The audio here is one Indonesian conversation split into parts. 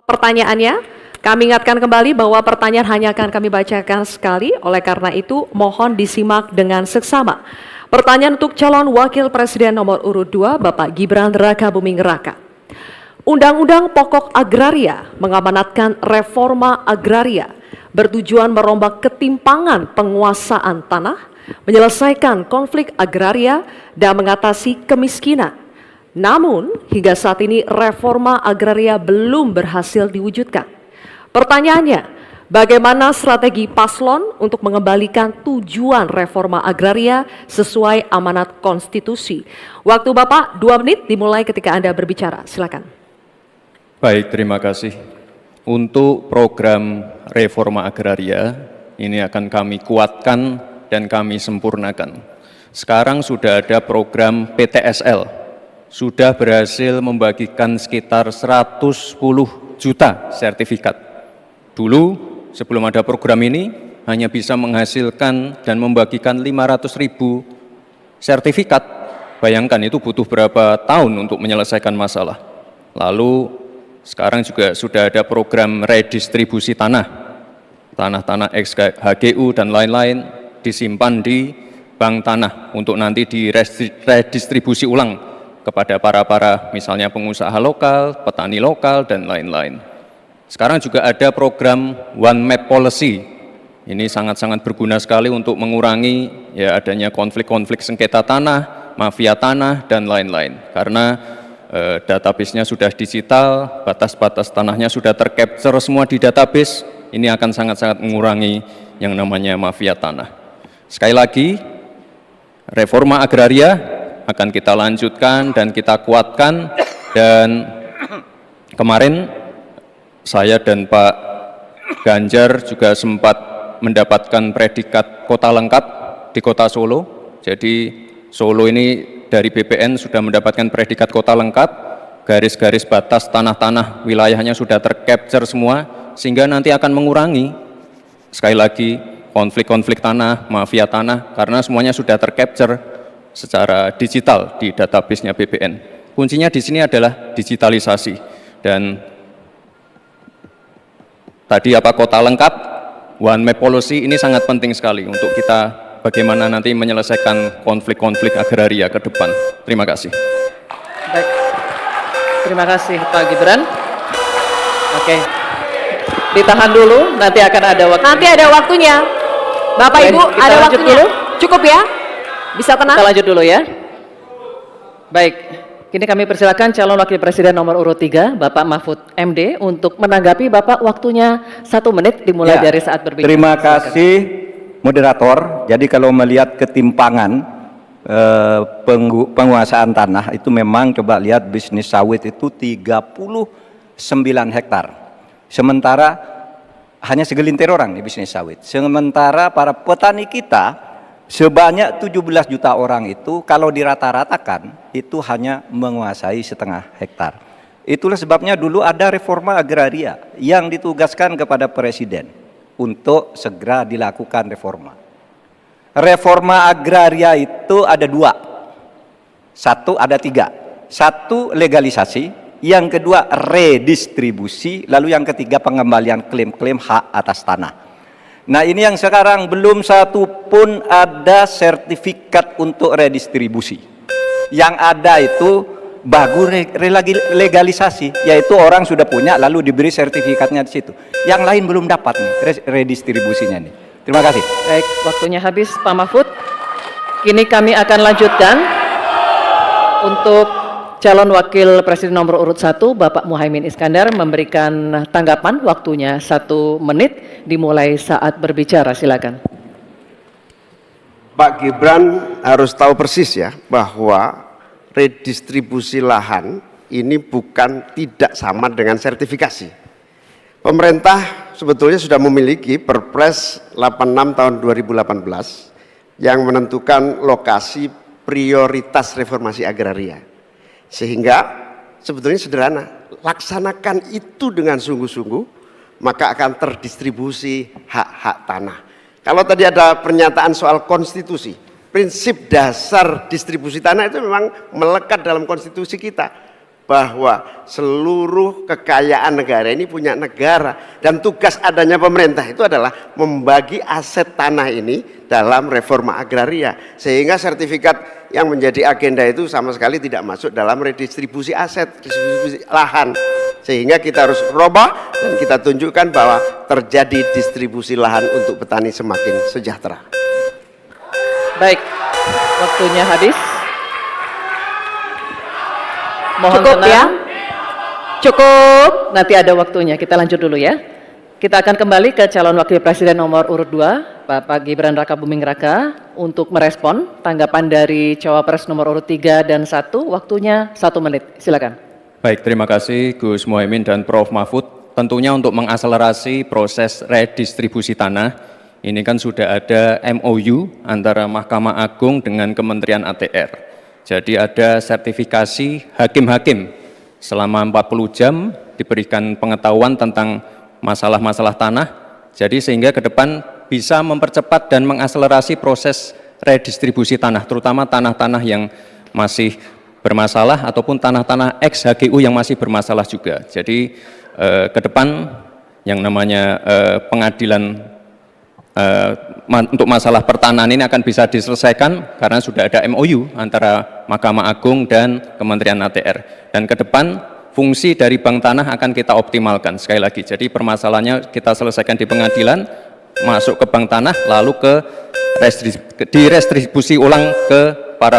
Pertanyaannya, kami ingatkan kembali bahwa pertanyaan hanya akan kami bacakan sekali, oleh karena itu mohon disimak dengan seksama. Pertanyaan untuk calon Wakil Presiden nomor urut 2, Bapak Gibran Rakabuming Raka. Undang-Undang Pokok Agraria mengamanatkan reforma agraria bertujuan merombak ketimpangan penguasaan tanah, menyelesaikan konflik agraria, dan mengatasi kemiskinan. Namun, hingga saat ini reforma agraria belum berhasil diwujudkan. Pertanyaannya, bagaimana strategi paslon untuk mengembalikan tujuan reforma agraria sesuai amanat konstitusi? Waktu Bapak 2 menit dimulai ketika Anda berbicara. Silakan. Baik, terima kasih. Untuk program reforma agraria, ini akan kami kuatkan dan kami sempurnakan. Sekarang sudah ada program PTSL, sudah berhasil membagikan sekitar 110 juta sertifikat. Dulu sebelum ada program ini hanya bisa menghasilkan dan membagikan 500.000 sertifikat. Bayangkan itu butuh berapa tahun untuk menyelesaikan masalah. Lalu sekarang juga sudah ada program redistribusi tanah. Tanah-tanah ex-HGU dan lain-lain disimpan di bank tanah untuk nanti diredistribusi ulang kepada para misalnya pengusaha lokal, petani lokal, dan lain-lain. Sekarang juga ada program One Map Policy. Ini sangat-sangat berguna sekali untuk mengurangi ya adanya konflik-konflik sengketa tanah, mafia tanah, dan lain-lain. Karena database-nya sudah digital, batas-batas tanahnya sudah tercapture semua di database, ini akan sangat-sangat mengurangi yang namanya mafia tanah. Sekali lagi, reforma agraria akan kita lanjutkan dan kita kuatkan, dan kemarin saya dan Pak Ganjar juga sempat mendapatkan predikat kota lengkap di kota Solo. Jadi Solo ini dari BPN sudah mendapatkan predikat kota lengkap, garis-garis batas tanah-tanah wilayahnya sudah tercapture semua, sehingga nanti akan mengurangi sekali lagi konflik-konflik tanah, mafia tanah, karena semuanya sudah tercapture secara digital di database-nya BPN. Kuncinya di sini adalah digitalisasi. Dan tadi kota lengkap, One Map Policy ini sangat penting sekali untuk kita bagaimana nanti menyelesaikan konflik-konflik agraria ke depan. Terima kasih. Baik. Terima kasih Pak Gibran. Oke. Ditahan dulu, nanti akan ada waktu. Nanti ada waktunya. Bapak Ibu, ada waktunya. Dulu. Cukup ya? Bisa tenang? Kita lanjut dulu ya. Baik, kini kami persilakan calon wakil presiden nomor urut 3, Bapak Mahfud MD, untuk menanggapi Bapak. Waktunya 1 menit dimulai dari saat berbicara. Terima kasih moderator. Jadi kalau melihat ketimpangan penguasaan tanah itu memang coba lihat bisnis sawit itu 39 hektar. Sementara hanya segelintir orang di bisnis sawit. Sementara para petani kita sebanyak 17 juta orang itu kalau dirata-ratakan itu hanya menguasai setengah hektar. Itulah sebabnya dulu ada reforma agraria yang ditugaskan kepada Presiden untuk segera dilakukan reforma. Reforma agraria itu ada 2. Ada 3. 1 legalisasi, yang kedua redistribusi, lalu yang ketiga pengembalian klaim-klaim hak atas tanah. Nah ini yang sekarang belum satu pun ada sertifikat untuk redistribusi. Yang ada itu bagus legalisasi, yaitu orang sudah punya lalu diberi sertifikatnya di situ. Yang lain belum dapat nih redistribusinya nih. Terima kasih. Baik, waktunya habis Pak Mahfud. Kini kami akan lanjutkan untuk calon wakil presiden nomor urut 1, Bapak Muhaimin Iskandar, memberikan tanggapan. Waktunya 1 menit dimulai saat berbicara. Silakan. Pak Gibran harus tahu persis ya bahwa redistribusi lahan ini tidak sama dengan sertifikasi. Pemerintah sebetulnya sudah memiliki Perpres 86 tahun 2018 yang menentukan lokasi prioritas reformasi agraria. Sehingga sebetulnya sederhana, laksanakan itu dengan sungguh-sungguh, maka akan terdistribusi hak-hak tanah. Kalau tadi ada pernyataan soal konstitusi, prinsip dasar distribusi tanah itu memang melekat dalam konstitusi kita. bahwa seluruh kekayaan negara ini punya negara, dan tugas adanya pemerintah itu adalah membagi aset tanah ini dalam reforma agraria, sehingga sertifikat yang menjadi agenda itu sama sekali tidak masuk dalam redistribusi aset, distribusi lahan, sehingga kita harus robah dan kita tunjukkan bahwa terjadi distribusi lahan untuk petani semakin sejahtera. Baik, waktunya habis. Mohon Cukup tenang. ya. Cukup. Nanti ada waktunya, kita lanjut dulu ya. Kita akan kembali ke calon wakil presiden nomor urut 2, Bapak Gibran Rakabuming Raka, untuk merespon tanggapan dari cawapres nomor urut 3 dan 1, waktunya 1 menit. Silakan. Baik, terima kasih Gus Muhaimin dan Prof. Mahfud. Tentunya untuk mengakselerasi proses redistribusi tanah, ini kan sudah ada MOU antara Mahkamah Agung dengan Kementerian ATR. Jadi ada sertifikasi hakim-hakim selama 40 jam diberikan pengetahuan tentang masalah-masalah tanah. Jadi sehingga ke depan bisa mempercepat dan mengakselerasi proses redistribusi tanah, terutama tanah-tanah yang masih bermasalah ataupun tanah-tanah ex-HGU yang masih bermasalah juga. Jadi ke depan yang namanya pengadilan untuk masalah pertanahan ini akan bisa diselesaikan karena sudah ada MOU antara Mahkamah Agung dan Kementerian ATR. Dan ke depan fungsi dari bank tanah akan kita optimalkan sekali lagi. Jadi permasalahannya kita selesaikan di pengadilan, masuk ke bank tanah, lalu ke direstribusi ulang ke para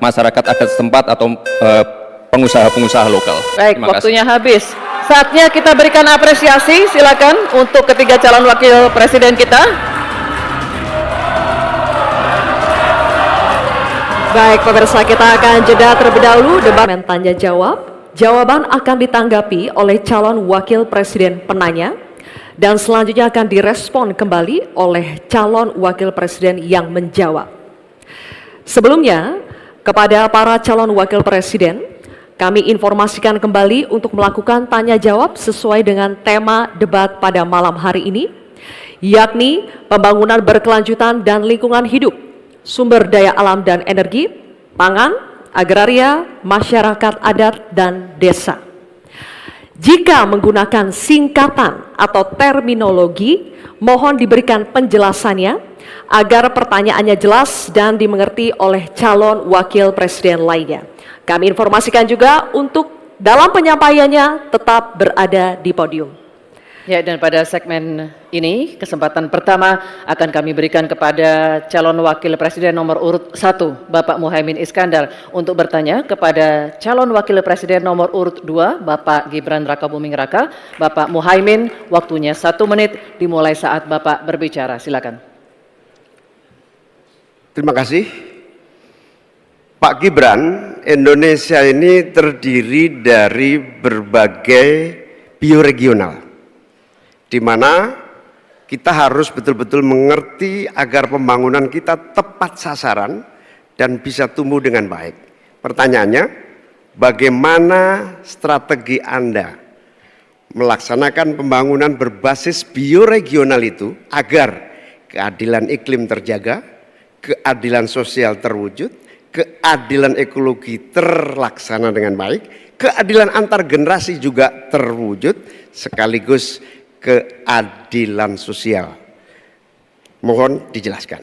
masyarakat adat setempat atau pengusaha-pengusaha lokal. Baik, Terima kasih. waktunya habis. Saatnya kita berikan apresiasi, silakan untuk ketiga calon wakil presiden kita. Baik, pemirsa, kita akan jeda terlebih dahulu debat tanya jawab. Jawaban akan ditanggapi oleh calon wakil presiden penanya dan selanjutnya akan direspon kembali oleh calon wakil presiden yang menjawab. Sebelumnya, kepada para calon wakil presiden, kami informasikan kembali untuk melakukan tanya jawab sesuai dengan tema debat pada malam hari ini, yakni pembangunan berkelanjutan dan lingkungan hidup, sumber daya alam dan energi, pangan, agraria, masyarakat adat, dan desa. Jika menggunakan singkatan atau terminologi, mohon diberikan penjelasannya agar pertanyaannya jelas dan dimengerti oleh calon wakil presiden lainnya. Kami informasikan juga untuk dalam penyampaiannya tetap berada di podium. Ya, dan pada segmen ini, kesempatan pertama akan kami berikan kepada calon wakil presiden nomor urut 1, Bapak Muhaimin Iskandar, untuk bertanya kepada calon wakil presiden nomor urut 2, Bapak Gibran Rakabuming Raka. Bapak Muhaimin, waktunya 1 menit dimulai saat Bapak berbicara. Silakan. Terima kasih. Pak Gibran, Indonesia ini terdiri dari berbagai bioregional, di mana kita harus betul-betul mengerti agar pembangunan kita tepat sasaran dan bisa tumbuh dengan baik. Pertanyaannya, bagaimana strategi Anda melaksanakan pembangunan berbasis bioregional itu agar keadilan iklim terjaga, keadilan sosial terwujud, keadilan ekologi terlaksana dengan baik, keadilan antar generasi juga terwujud, sekaligus keadilan sosial. Mohon dijelaskan.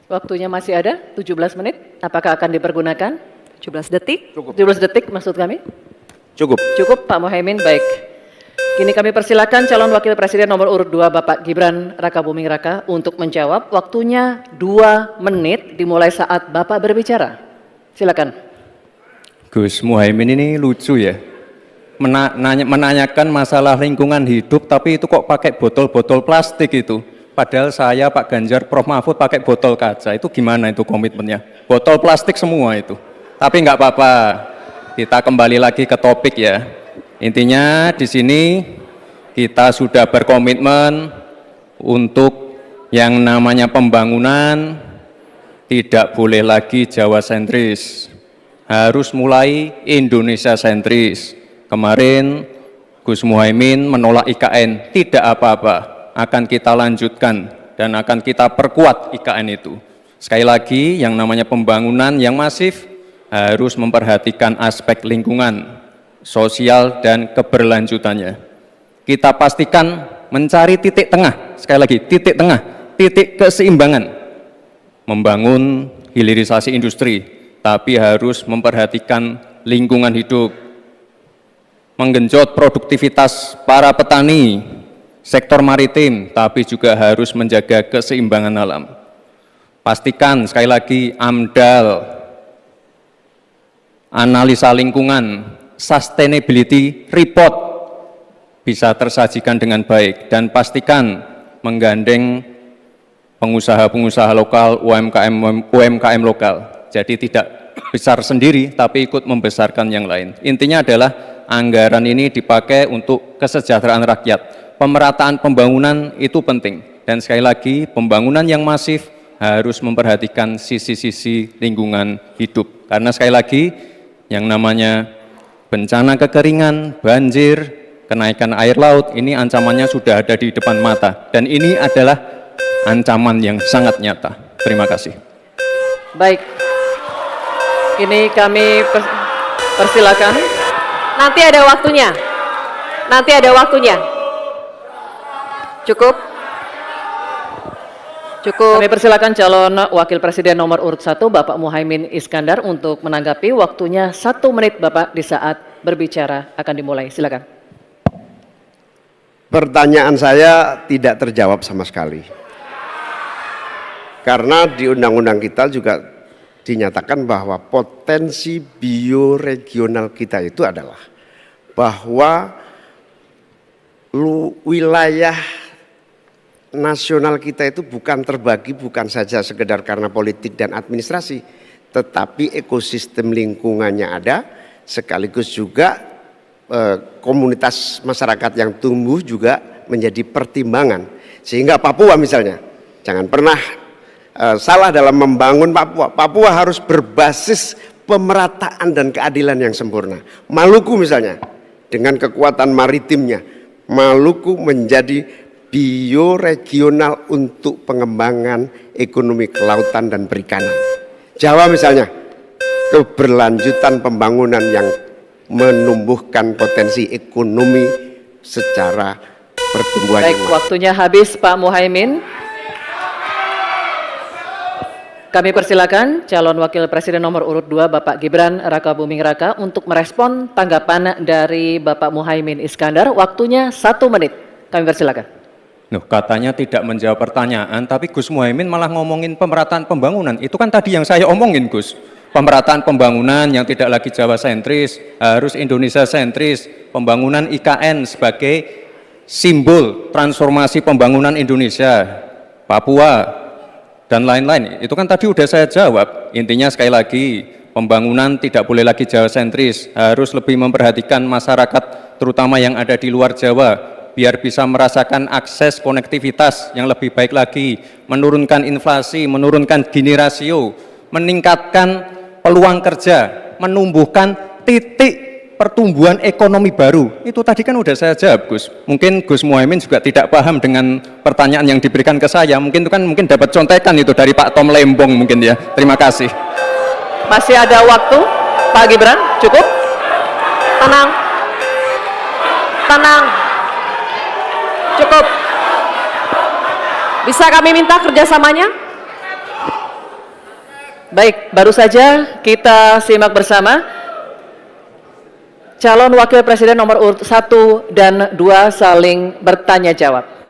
Waktunya masih ada 17 menit. Apakah akan dipergunakan? 17 detik. 17 detik maksud kami? Cukup. Cukup, Pak Muhaimin. Baik. Kini kami persilakan calon wakil presiden nomor urut 2, Bapak Gibran Rakabuming Raka, untuk menjawab. Waktunya 2 menit dimulai saat Bapak berbicara. Silakan. Gus Muhaimin ini lucu ya, menanyakan masalah lingkungan hidup, tapi itu kok pakai botol-botol plastik itu. Padahal saya, Pak Ganjar, Prof. Mahfud pakai botol kaca. Itu gimana itu komitmennya? Botol plastik semua itu. Tapi nggak apa-apa, kita kembali lagi ke topik ya. Intinya di sini kita sudah berkomitmen untuk yang namanya pembangunan tidak boleh lagi Jawa sentris, harus mulai Indonesia sentris. Kemarin Gus Muhaimin menolak IKN, tidak apa-apa, akan kita lanjutkan dan akan kita perkuat IKN itu. Sekali lagi, yang namanya pembangunan yang masif harus memperhatikan aspek lingkungan, sosial, dan keberlanjutannya. Kita pastikan mencari titik tengah, sekali lagi titik tengah, titik keseimbangan, membangun hilirisasi industri, tapi harus memperhatikan lingkungan hidup, menggenjot produktivitas para petani, sektor maritim, tapi juga harus menjaga keseimbangan alam. Pastikan sekali lagi AMDAL, analisa lingkungan, sustainability report bisa tersajikan dengan baik, dan pastikan menggandeng pengusaha-pengusaha lokal, UMKM lokal. Jadi tidak besar sendiri, tapi ikut membesarkan yang lain. Intinya adalah anggaran ini dipakai untuk kesejahteraan rakyat. Pemerataan pembangunan itu penting, dan sekali lagi pembangunan yang masif harus memperhatikan sisi-sisi lingkungan hidup. Karena sekali lagi yang namanya bencana kekeringan, banjir, kenaikan air laut, ini ancamannya sudah ada di depan mata, dan ini adalah ancaman yang sangat nyata. Terima kasih. Baik, ini kami persilakan. Nanti ada waktunya. Nanti ada waktunya. Cukup. Cukup. Kami persilakan calon Wakil Presiden nomor urut 1 Bapak Muhaimin Iskandar untuk menanggapi. Waktunya 1 menit Bapak di saat berbicara akan dimulai. Silakan. Pertanyaan saya tidak terjawab sama sekali. Karena di undang-undang kita juga dinyatakan bahwa potensi bioregional kita itu adalah bahwa wilayah nasional kita itu bukan terbagi bukan saja sekedar karena politik dan administrasi, tetapi ekosistem lingkungannya ada, sekaligus juga komunitas masyarakat yang tumbuh juga menjadi pertimbangan. Sehingga Papua misalnya, jangan pernah salah dalam membangun Papua. Papua harus berbasis pemerataan dan keadilan yang sempurna. Maluku misalnya, dengan kekuatan maritimnya, Maluku menjadi bioregional untuk pengembangan ekonomi kelautan dan perikanan. Jawa misalnya, keberlanjutan pembangunan yang menumbuhkan potensi ekonomi secara pertumbuhan. Baik, waktunya habis Pak Muhaimin. Kami persilakan calon Wakil Presiden nomor urut 2 Bapak Gibran Rakabuming Raka untuk merespon tanggapan dari Bapak Muhaimin Iskandar. Waktunya 1 menit. Kami persilakan. Loh, katanya tidak menjawab pertanyaan, tapi Gus Muhaimin malah ngomongin pemerataan pembangunan. Itu kan tadi yang saya omongin, Gus. Pemerataan pembangunan yang tidak lagi Jawa sentris, harus Indonesia sentris. Pembangunan IKN sebagai simbol transformasi pembangunan Indonesia, Papua, dan lain-lain. Itu kan tadi udah saya jawab. Intinya sekali lagi, pembangunan tidak boleh lagi Jawa sentris, harus lebih memperhatikan masyarakat, terutama yang ada di luar Jawa, biar bisa merasakan akses konektivitas yang lebih baik lagi, menurunkan inflasi, menurunkan Gini rasio, meningkatkan peluang kerja, menumbuhkan titik pertumbuhan ekonomi baru. Itu tadi kan udah saya jawab, Gus. Mungkin Gus Muhaimin juga tidak paham dengan pertanyaan yang diberikan ke saya. Mungkin itu kan dapat contekan itu dari Pak Tom Lembong mungkin ya. Terima kasih. Masih ada waktu, Pak Gibran, cukup? Tenang. Tenang. Cukup. Bisa kami minta kerjasamanya? Baik, baru saja kita simak bersama calon Wakil Presiden nomor urut 1 dan 2 saling bertanya jawab.